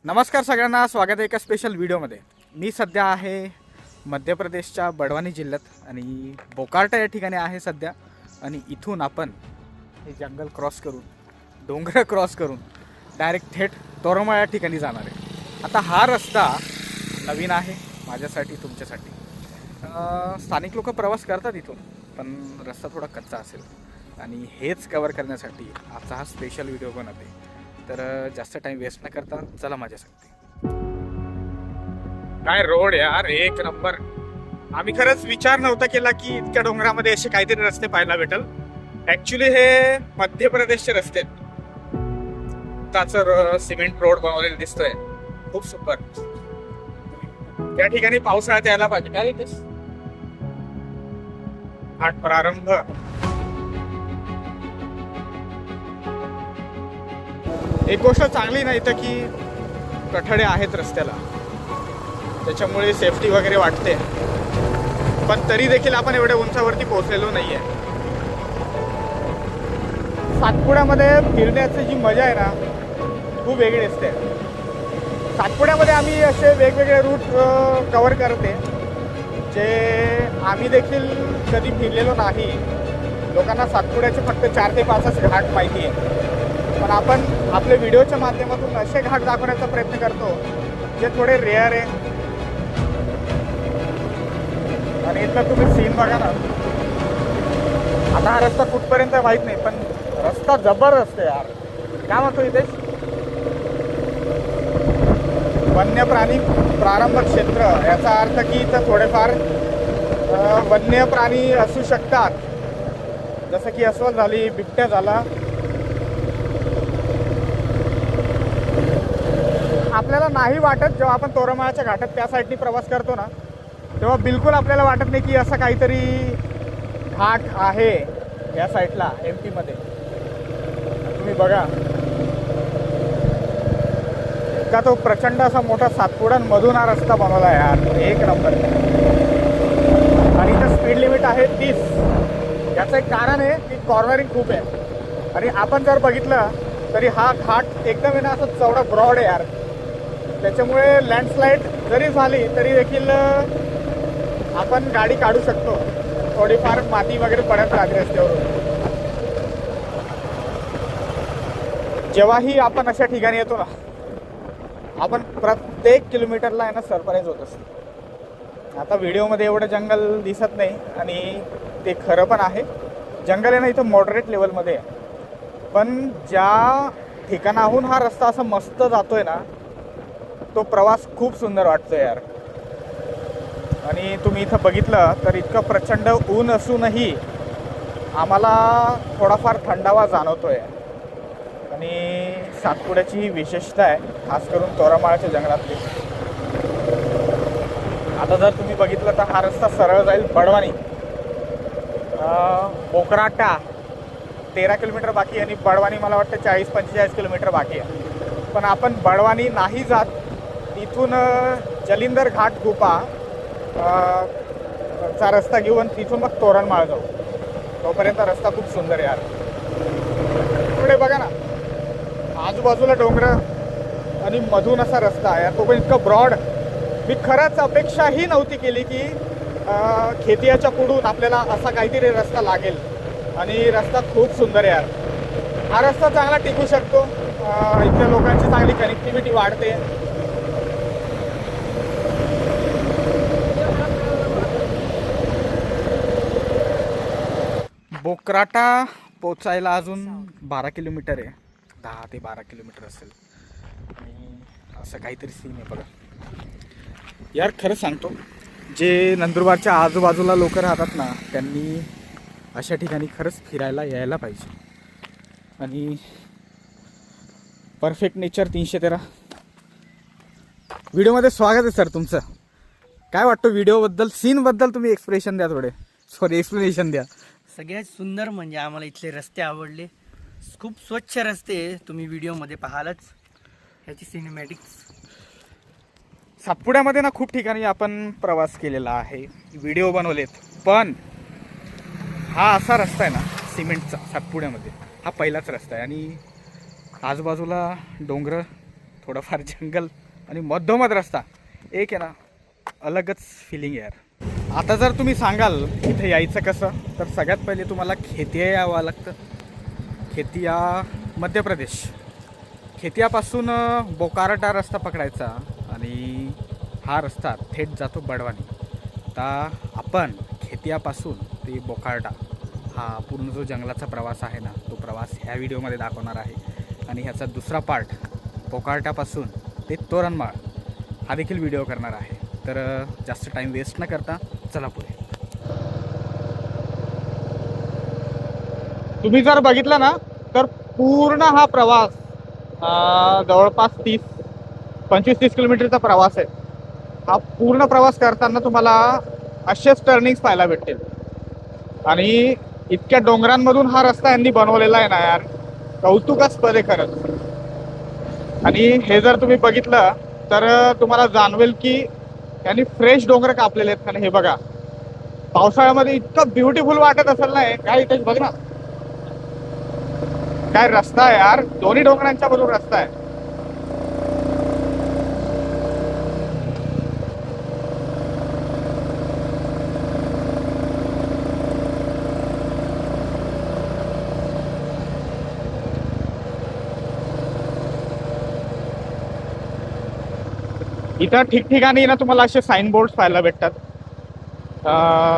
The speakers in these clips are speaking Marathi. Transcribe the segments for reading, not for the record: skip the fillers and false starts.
नमस्कार सगळ्यांना, स्वागत आहे एका स्पेशल व्हिडिओमध्ये। मी सध्या आहे मध्य प्रदेशच्या बडवानी जिल्ह्यात आणि बोकार्टा या ठिकाणी आहे सध्या। आणि इथून आपण हे जंगल क्रॉस करून, डोंगर क्रॉस करून डायरेक्ट थेट तोरमाळ या ठिकाणी जाणार आहे। आता हा रस्ता नवीन आहे माझ्यासाठी, तुमच्यासाठी। स्थानिक लोक प्रवास करतात इथून, पण रस्ता थोडा कच्चा असेल आणि हेच कव्हर करण्यासाठी आजचा हा स्पेशल व्हिडिओ बनवते। तर जास्त टाइम वेस्ट न करता चला माझ्या सांगते। काय रोड यार, एक नंबर। आम्ही खरंच विचार नव्हता केला की इतक्या डोंगरामध्ये असे काहीतरी रस्ते पाहायला भेटल। ऍक्च्युली हे मध्य प्रदेशचे रस्ते आहेत। त्याचं सिमेंट रोड बनवलेला दिसतोय, खूप सुपर। त्या ठिकाणी पावसाळ्यात यायला पाहिजे। काय इथे घाट प्रारंभ। एक गोष्ट चांगली नाही तर की कठडे आहेत रस्त्याला, त्याच्यामुळे सेफ्टी वगैरे वाटते, पण तरी देखील आपण एवढ्या उंचावरती पोहोचलेलो नाहीये। सातपुड्यामध्ये फिरण्याची जी मजा आहे ना, खूप वेगळी असते। सातपुड्यामध्ये आम्ही असे वेगवेगळे रूट कव्हर करते, जे आम्ही देखील कधी फिरलेलो नाही। लोकांना सातपुड्याचे फक्त 4 ते 5 घाट माहिती आहे, पण आपण आपल्या व्हिडिओच्या माध्यमातून असे घाट दाखवण्याचा प्रयत्न करतो जे थोडे रेअर आहे। आणि इथला तुम्ही सीन बघा ना। आता हा रस्ता कुठपर्यंत माहीत नाही, पण रस्ता जबरदस्त आहे यार। काय म्हणतो इथे वन्य प्राणी प्रारंभ क्षेत्र, याचा अर्थ की इथं थोडेफार वन्य प्राणी असू शकतात, जसं की अस्वल झाली, बिबट्या झाला। आपल्याला नाही वाटत, जेव्हा आपण तोरमाळच्या घाटात त्या साईडनी प्रवास करतो ना, तेव्हा बिलकुल आपल्याला वाटत नाही की असं काहीतरी घाट आहे या साईडला MP मध्ये। तुम्ही बघा का तो प्रचंड असा मोठा सातपुड्यांमधून हा रस्ता बनवला यार, एक नंबर। आणि इथं स्पीड लिमिट आहे 30। याचं एक कारण आहे की कॉर्नरिंग खूप आहे, आणि आपण जर बघितलं तरी हा घाट एकदम आहे ना असं चौडा ब्रॉड आहे यार। त्याच्यामुळे लँडस्लाईड जरी झाली तरी देखील आपण गाडी काढू शकतो। थोडीफार माती वगैरे पडत राहते रस्त्यावरून। जेव्हाही आपण अशा ठिकाणी येतो ना, आपण प्रत्येक किलोमीटरला आहे ना सरप्राईज होत असतो। आता व्हिडिओमध्ये एवढं जंगल दिसत नाही, आणि ते खरं पण आहे। जंगल आहे ना इथं मॉडरेट लेवलमध्ये आहे, पण ज्या ठिकाणाहून हा रस्ता असा मस्त जातोय ना, तो प्रवास खूप सुंदर वाटतोय यार। आणि तुम्ही इथं बघितलं तर इतकं प्रचंड ऊन असूनही आम्हाला थोडाफार थंडावा जाणवतोय। आणि सातपुड्याची ही विशेषता आहे, खास करून तोरमाळच्या जंगलातली। आता जर तुम्ही बघितलं तर हा रस्ता सरळ जाईल बडवानी। बोकार्टा 13 किलोमीटर बाकी आहे, आणि बडवानी मला वाटतं 40-45 किलोमीटर बाकी आहे। पण आपण बडवानी नाही जात, इथून जलिंदर घाट गुफा चा रस्ता घेऊन तिथून मग तोरणमाळ जाऊ। तोपर्यंत रस्ता खूप सुंदर आहे यार। पुढे बघा ना, आजूबाजूला डोंगर आणि मधून असा रस्ता आहे, तो पण इतका ब्रॉड। मी खरंच अपेक्षाही नव्हती केली की खेतियाच्या पुढून आपल्याला असा काहीतरी रस्ता लागेल, आणि रस्ता खूप सुंदर आहे यार। हा रस्ता चांगला टिकू शकतो, इथल्या लोकांची चांगली कनेक्टिव्हिटी वाढते। बोकार्टा पोचायला अजून 12 किलोमीटर आहे, 10 ते 12 किलोमीटर असेल। आणि असं काहीतरी सीन आहे बघा यार। खरं सांगतो, जे नंदुरबारच्या आजूबाजूला लोक राहतात ना, त्यांनी अशा ठिकाणी खरंच फिरायला यायला पाहिजे। आणि परफेक्ट नेचर 313 व्हिडिओमध्ये स्वागत आहे सर तुमचं। काय वाटतं व्हिडिओबद्दल, सीनबद्दल तुम्ही एक्सप्रेशन द्या, एक्सप्लेनेशन द्या। सगळ्यात सुंदर म्हणजे आम्हाला इथले रस्ते आवडले। खूप स्वच्छ रस्ते तुम्ही व्हिडिओमध्ये पाहालच, ह्याची सिनेमॅटिक्स। सातपुड्यामध्ये ना खूप ठिकाणी आपण प्रवास केलेला आहे, व्हिडिओ बनवलेत, पण हा असा रस्ता आहे ना सिमेंटचा सातपुड्यामध्ये, हा पहिलाच रस्ता आहे। आणि आजूबाजूला डोंगर, थोडंफार जंगल आणि मधोमध रस्ता, एक आहे ना अलगच फिलिंग आहे यार. आता जर तुम्ही सांगाल इथे यायचं कसं, तर सगळ्यात पहिले तुम्हाला खेतिया यावं लागतं. खेतिया मध्य प्रदेश. खेतियापासून बोकाराटा रस्ता पकडायचा आणि हा रस्ता थेट जातो बडवानी. आता आपण खेतियापासून ते बोकाराटा हा पूर्ण जो जंगलाचा प्रवास आहे ना, तो प्रवास ह्या व्हिडिओमध्ये दाखवणार आहे. आणि ह्याचा दुसरा पार्ट बोकाराटापासून ते तोरणमाळ हा देखील व्हिडिओ करणार आहे. तर जास्त टाईम वेस्ट न करता चला पुढे. तुम्ही जर बघितलं ना तर पूर्ण हा प्रवास जवळपास 25-30 किलोमीटरचा प्रवास आहे. हा पूर्ण प्रवास करताना तुम्हाला असेच टर्निंग्स पाहायला भेटतील. आणि इतक्या डोंगरांमधून हा रस्ता यांनी बनवलेला आहे ना यार, कौतुकास्पद आहे खरंच. आणि हे जर तुम्ही बघितलं तर तुम्हाला जाणवेल की यांनी फ्रेश डोंगर कापलेले आहेत. आणि हे बघा, पावसाळ्यामध्ये इतकं ब्युटिफुल वाटत असेल ना. काय इथे बघ ना, काय रस्ता आहे यार, दोन्ही डोंगरांच्या मधून रस्ता आहे. इथं ठिकठिकाणी ना तुम्हाला असे साईन बोर्ड पाहायला भेटतात.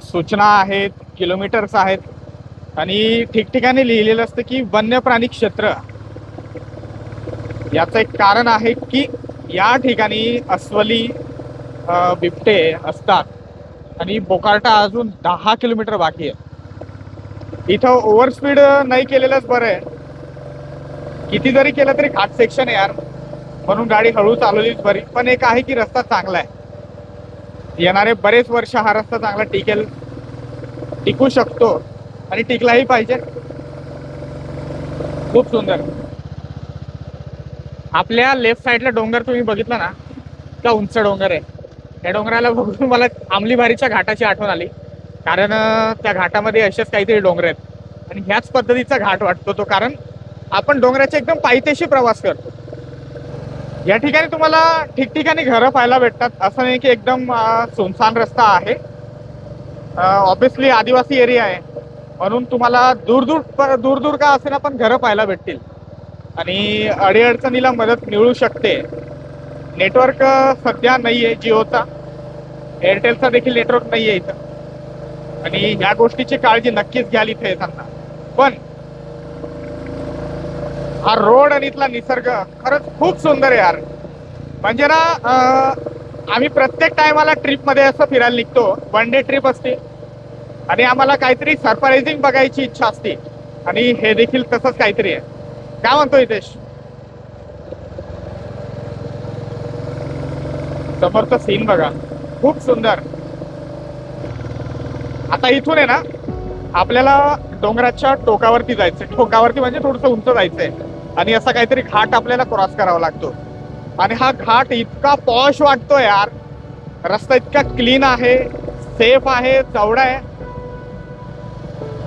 सूचना आहेत, किलोमीटर्स आहेत आणि ठिकठिकाणी लिहिलेलं असतं की वन्य प्राणी क्षेत्र. याचं एक कारण आहे की या ठिकाणी अस्वली, बिबटे असतात आणि बोकाराटा अजून 10 किलोमीटर बाकी आहे. इथं ओव्हर स्पीड नाही केलेलंच बरं आहे. किती जरी केलं तरी घाट सेक्शन आहे यार, म्हणून गाडी हळू चालवलीच बरी. पण एक आहे की रस्ता चांगला आहे. येणारे बरेच वर्ष हा रस्ता चांगला टिकू शकतो आणि टिकलाही पाहिजे. खूप सुंदर. आपल्या लेफ्ट साईडला डोंगर तुम्ही बघितला ना, का उंच डोंगर आहे. त्या डोंगराला बघून मला आमलीबारीच्या घाटाची आठवण आली. कारण त्या घाटामध्ये असेच काहीतरी डोंगर आहेत आणि ह्याच पद्धतीचा घाट वाटतो तो, कारण आपण डोंगराच्या एकदम पायथ्याशी प्रवास करतो. या ठिकाणी तुम्हाला ठिकठिकाणी घरं पाहायला भेटतात. असं नाही की एकदम सुनसान रस्ता आहे. ऑब्विसली आदिवासी एरिया आहे, म्हणून तुम्हाला दूर दूर का असेना पण घरं पाहायला भेटतील आणि अडीअडचणीला मदत मिळू शकते. नेटवर्क सध्या नाही आहे जिओचा, एअरटेलचा देखील नेटवर्क नाही आहे इथं. आणि ह्या गोष्टीची काळजी नक्कीच घ्याल इथे येताना. पण हा रोड आणि इथला निसर्ग खरंच खूप सुंदर आहे यार. म्हणजे ना आम्ही प्रत्येक टायमाला ट्रिपमध्ये असं फिरायला निघतो. वन डे ट्रिप असते आणि आम्हाला काहीतरी सरप्राइझिंग बघायची इच्छा असते आणि हे देखील तसंच काहीतरी आहे. काय म्हणतो हितेश? समोरचा सीन बघा, खूप सुंदर. आता इथून आहे ना आपल्याला डोंगराच्या टोकावरती जायचंय. टोकावरती म्हणजे थोडंसं उंच जायचंय आणि असा काहीतरी घाट आपल्याला क्रॉस करावा लागतो. आणि हा घाट इतका पॉश वाटतो यार. रस्ता इतका क्लीन आहे, सेफ आहे, चौडा आहे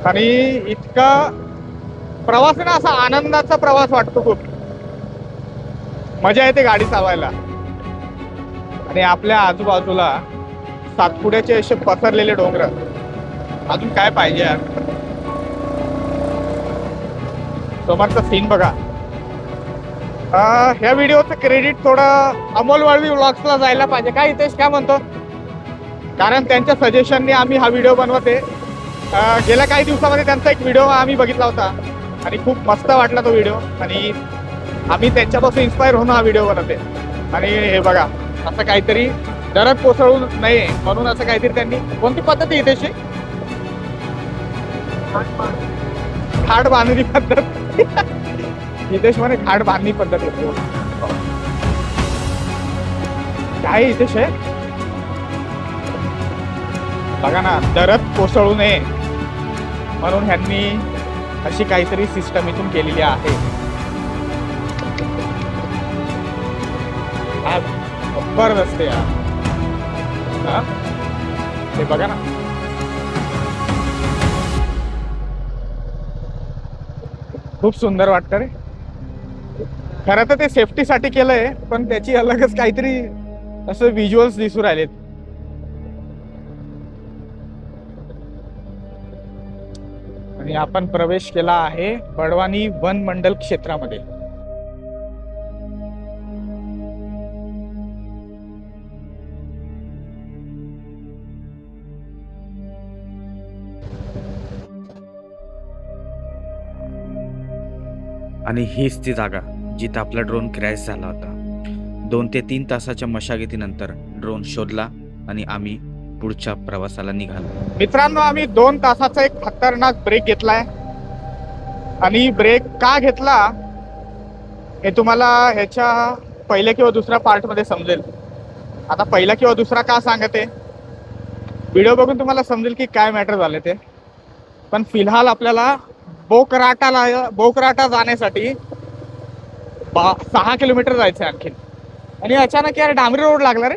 आणि इतका प्रवास आहे ना, असा आनंदाचा प्रवास वाटतो. खूप मजा येते गाडी चालवायला. आणि आपल्या आजूबाजूला सातपुड्याचे असे पसरलेले डोंगर, अजून काय पाहिजे यार. समोरचा सीन बघा. ह्या व्हिडिओचं क्रेडिट थोडं अमोल वळवी व्लॉग्सला जायला पाहिजे. काय हितेश, काय म्हणतो? कारण त्यांच्या सजेशनने आम्ही हा व्हिडिओ बनवते. गेल्या काही दिवसामध्ये त्यांचा एक व्हिडिओ आम्ही बघितला होता आणि खूप मस्त वाटला तो व्हिडिओ आणि आम्ही त्यांच्यापासून इन्स्पायर होऊन हा व्हिडिओ बनवते. आणि हे बघा, असं काहीतरी दरड कोसळू नये म्हणून असं काहीतरी त्यांनी, कोणती पद्धत आहे त्याची? घाट बांधणी पद्धत. हितेश म्हणे घाट बांधणी पद्धत आहे. काय हितेश आहे बघा ना, दरड कोसळू नये म्हणून ह्यांनी अशी काहीतरी सिस्टम इथून केलेली आहे. जबरदस्त यार. हे बघा ना, खूप सुंदर वाटतं रे. खरं तर ते सेफ्टीसाठी केलंय, पण त्याची अलगच काहीतरी असं व्हिज्युअल्स दिसू राहिलेत. आणि आपण प्रवेश केला आहे बडवानी वन मंडल क्षेत्रामध्ये. आणि हीच ती जागा जिथं आपला ड्रोन क्रॅश झाला होता. 2 ते 3 तासाच्या मशागतीनंतर ड्रोन शोधला आणि आम्ही पुढच्या प्रवासाला निघालो. मित्रांनो, आम्ही 2 तासाचा एक खतरनाक ब्रेक घेतलाय. आणि ब्रेक का घेतला हे तुम्हाला ह्याच्या पहिल्या किंवा दुसऱ्या पार्टमध्ये समजेल. आता पहिला किंवा दुसरा का सांगते, व्हिडिओ बघून तुम्हाला समजेल की काय मॅटर झाले ते. पण फिलहाल आपल्याला बोकराटा जाण्यासाठी 6 किलोमीटर जायचं आहे आणखीन. आणि अचानक यार डांबरी रोड लागला रे.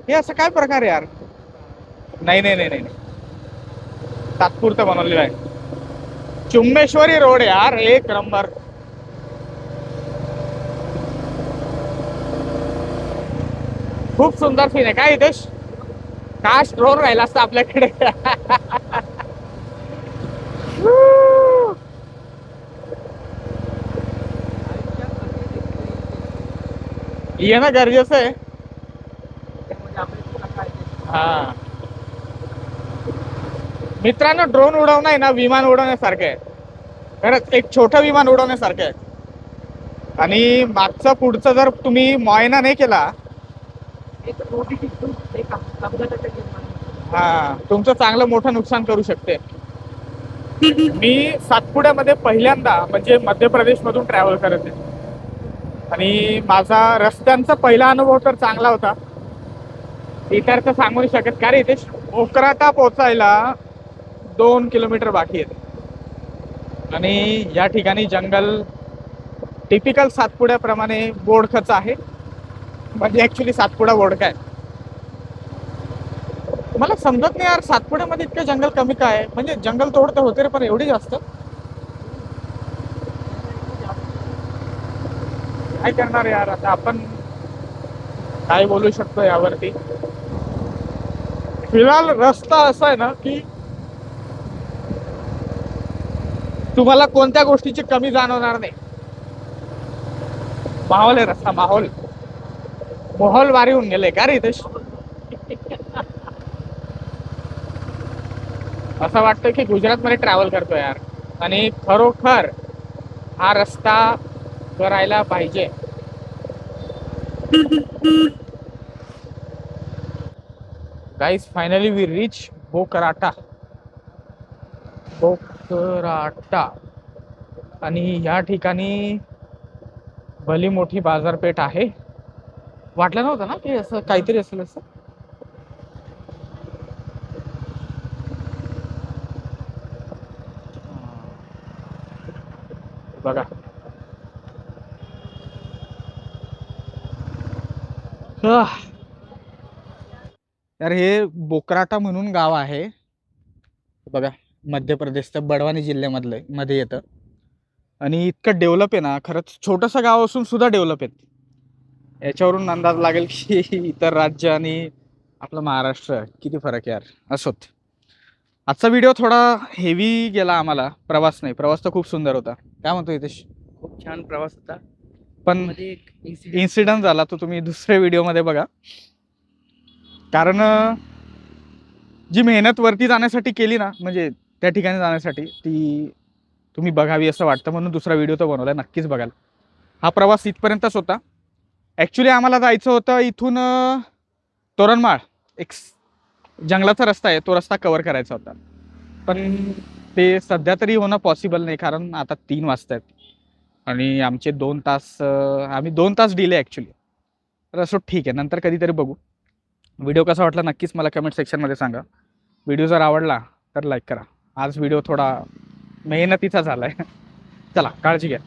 हे असं काय प्रकार आहे यार. नाही नाही नाही नाही तात्पुरतं बनवलेलं आहे. चुम्मेश्वरी रोड यार, एक नंबर. खूप सुंदर सीन आहे काय हितेश. काश ड्रोन राहिला असता आपल्याकडे. येणं गरजेचं आहे. हा मित्रांनो, ड्रोन उडवणं आहे ना विमान उडवण्यासारखं आहे. खरंच एक छोटं विमान उडवण्यासारखं आहे. आणि मागचं पुढचं जर तुम्ही मुआयना नाही केला, हा तुमचं चांगलं मोठं नुकसान करू शकते. मी सातपुड्यामध्ये पहिल्यांदा म्हणजे मध्य प्रदेश मधून ट्रॅव्हल करत आहे. आणि माझा रस्त्यांचा पहिला अनुभव तर चांगला होता. इतर तर सांगू नाही शकत. का रे इथे बोकराटा पोचायला 2 किलोमीटर बाकी आहेत. आणि या ठिकाणी जंगल टिपिकल सातपुड्याप्रमाणे बोडखच आहे. म्हणजे ऍक्च्युली सातपुडा बोडका आहे. मला समजत नाही यार, सातपुड्यामध्ये इतकं जंगल कमी काय. म्हणजे जंगल तोड तर होते रे, पण एवढी जास्त काय करणार यार. आता आपण काय बोलू शकतो यावरती. फिलहाल रस्ता असा आहे ना की तुम्हाला कोणत्या गोष्टीची कमी जाणवणार नाही. माहोल आहे रस्ता, माहोल भारी होऊन गेले का रे इथेश. असं वाटतं की गुजरात मध्ये ट्रॅव्हल करतो यार. आणि खरोखर हा रस्ता करायला पाहिजे. Guys, finally we reach Bokarata. आणि या ठिकाणी भली मोठी बाजारपेठ आहे. वाटलं नव्हतं ना की असं काहीतरी असेल असं. बघा यार, हे बोकराटा म्हणून गाव आहे बघा. मध्य प्रदेशचं बडवानी जिल्ह्यामधलं मध्ये येतं. आणि इतकं डेव्हलप आहे ना, खरंच छोटंसं गाव असून सुद्धा डेव्हलप आहे. याच्यावरून अंदाज लागेल की इतर राज्य आणि आपलं महाराष्ट्र किती फरक आहे यार. असोत, आजचा व्हिडिओ थोडा हेवी गेला आम्हाला. प्रवास तर खूप सुंदर होता. काय म्हणतो हितेश. खूप छान प्रवास होता. पण मध्ये एक इन्सिडेंट झाला तो तुम्ही दुसऱ्या व्हिडिओमध्ये बघा. कारण जी मेहनत वरती जाण्यासाठी केली ना, म्हणजे त्या ठिकाणी जाण्यासाठी, ती तुम्ही बघावी असं वाटतं. म्हणून दुसरा व्हिडिओ तो बनवला, नक्कीच बघाल. हा प्रवास इथपर्यंतच होता. ॲक्च्युली आम्हाला जायचं होतं इथून तोरणमाळ, एक जंगलाचा रस्ता आहे, तो रस्ता कव्हर करायचा होता. पण ते सध्या तरी होणं पॉसिबल नाही, कारण आता 3 वाजता आहेत आणि आमचे 2 तास आम्ही 2 तास डिले ॲक्च्युली. तर असं ठीक आहे, नंतर कधीतरी बघू. व्हिडिओ कसा वाटला नक्कीच मला कमेंट सेक्शनमध्ये सांगा. व्हिडिओ जर आवडला तर लाईक करा. आज व्हिडिओ थोडा मेहनतीचा झाला आहे. चला, काळजी घ्या.